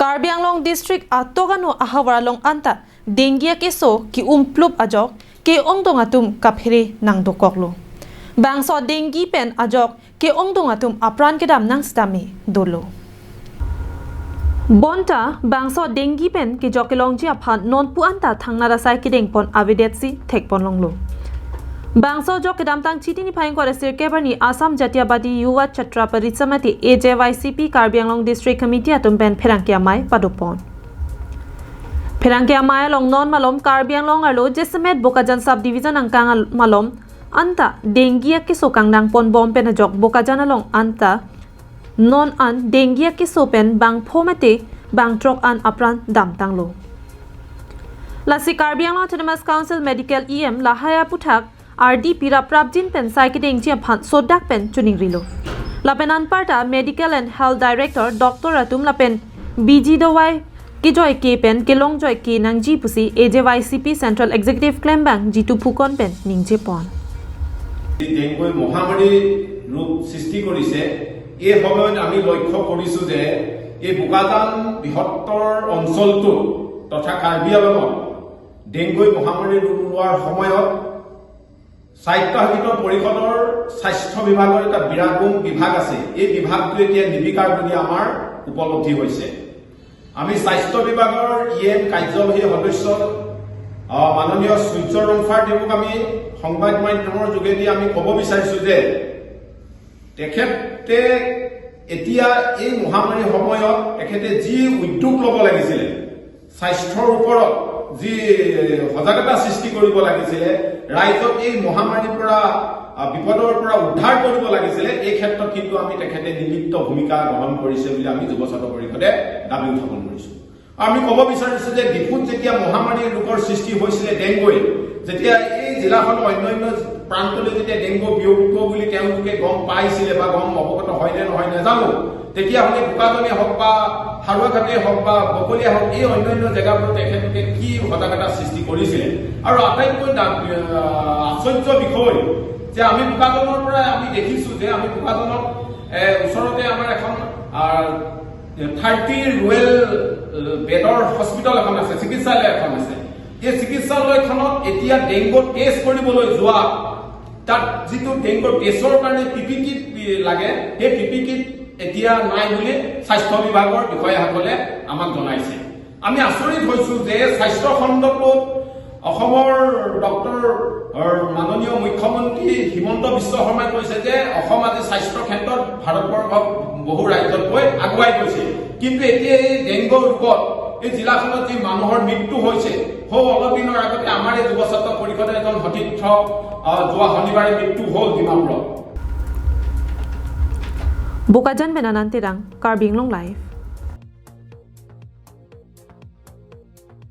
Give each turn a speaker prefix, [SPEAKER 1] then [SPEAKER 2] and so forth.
[SPEAKER 1] Karbi Anglong district atogano ahawaralong anta Dengue akeso ki plup ajok ke ongdong atum kaphire nang dokoklo. Bangso dengue pen ajok ke ongdong atum apran kedam nang stami dolo. Bonta bangso dengue pen ke jokelongji aphan non pu anta thangnara sai kedeng pon avidetsi thekpon longlo. Bangso jok kedam tang chitini phaing kore sirkebani Assam Jatiyabadi Yuwa Chatra Parisamati AJYCP Karbi Anglong district committee atum pen pherangkia mai padopon. Pherangkia mai long non malom Karbi Anglong arlo Jesemet Bokajan subdivision angkang malom anta dengue akeso kangnang pon bom pen ajok Bokajan along anta non an dengue akeso pen bang phomate bang trok an apran dam tanglo. Lasi Karbi Anglong Autonomous Council Medical EM lahaya puthak RD Pira Prabjin pen Saikideng Japhan Sodak pen Chuning Rilo. Lapen Anparta Medical and Health Director Dr. Atum Lapen BG Dawai AJYCP pen Kelong Joy K nangji pusi AJYCP Central Executive Claim Bank Jitu Phukon pen Ningje pon.
[SPEAKER 2] Dengue Mohamedi Loop Sisti Korise, E Hogan Ami Loiko Korisude, E Bukatan, Bihottor on Soltu, Dr. Karbi Anglong, Dengue Mohamedi Luar Homoyot. সাহিত্য হাবিতৰ পৰিষদৰ স্বাস্থ্য বিভাগৰ এটা বিৰাগুম বিভাগ আছে এই বিভাগটো এতিয়া নিবিকাৰ বুলি আমাৰ উপলব্ধি হৈছে আমি স্বাস্থ্য বিভাগৰ ইএম কাৰ্যবাহী সদস্য মাননীয় সূৰ্য ৰংফাৰ দেৱক আমি সংবাদ মাধ্যমৰ যোগেদি আমি ক'ব বিচাৰিছো যে তেখেতে এতিয়া এই মহামাৰীৰ সময়ত তেখেতে যি উদ্যোগ ল'ব লাগিছিল স্বাস্থ্যৰ ওপৰত যি সজাগতা সৃষ্টি কৰিব লাগিছিল ৰাইজক এই মহামাৰীৰ পৰা বিপদৰ পৰা উদ্ধাৰ কৰিব লাগিছিল এই ক্ষেত্ৰত কিন্তু আমি তেখেতে নিমিত্ত ভূমিকা গ্ৰহণ কৰিছে বুলি আমি যুৱ ছাত্ৰ পৰিষদে দাবী উত্থাপন কৰিছো আমি ক'ব বিচাৰিছো যে ডিপুত যেতিয়া মহামাৰীৰ ৰোগৰ সৃষ্টি হৈছিল ডেংগুৱে যেতিয়া এই জিলাখন অন্যান্য প্ৰান্তলৈ যেতিয়া ডেংগু বিয়পিব বুলি তেওঁলোকে গম পাইছিল বা গম অৱগত হয় নে নহয় নাজানো তেতিয়া হলে বুকাজনে হওক বা হাৰুৱাঘাটে হওক বা বকলিয়া হওক এই অন্যান্য জেগাবোৰত তেখেতলোকে কি সজাগতা সৃষ্টি কৰিছিল আৰু আটাইতকৈ আশ্চৰ্য বিষয় যে আমি বুকাজনৰ পৰা আমি দেখিছো যে আমি বুকাজনক ওচৰতে আমাৰ এখন 30 ৰুৱেল বেডৰ হস্পিটেল এখন আছে চিকিৎসালয় এখন আছে এই চিকিৎসালয়খনত এতিয়া ডেংগু টেষ্ট কৰিবলৈ যোৱা তাত যিটো ডেংগু টেষ্টৰ কাৰণে পিপি কিট লাগে সেই পিপি কিট এতিয়া নাই বুলি স্বাস্থ্য বিভাগৰ বিষয়াসকলে আমাক জনাইছে আমি আচৰিত হৈছো যে স্বাস্থ্য খণ্ডটোত অসমৰ ডক্টৰ মাননীয় মুখ্যমন্ত্ৰী হিমন্ত বিশ্ব শৰ্মাই কৈছে যে অসম আজি স্বাস্থ্য ক্ষেত্ৰত ভাৰতবৰ্ষৰ বহু ৰাজ্যতকৈ আগুৱাই গৈছে কিন্তু এতিয়া এই ডেংগু ৰোগত এই জিলাখনত যি মানুহৰ মৃত্যু হৈছে অলপ দিনৰ আগতে আমাৰ এই যুৱ ছাত্ৰ পৰিষদৰ এজন সতীৰ্থ যোৱা শনিবাৰে মৃত্যু হ'ল ডিমাপুৰত
[SPEAKER 1] Bokajan Benanantirang, Karbi Anglong Live.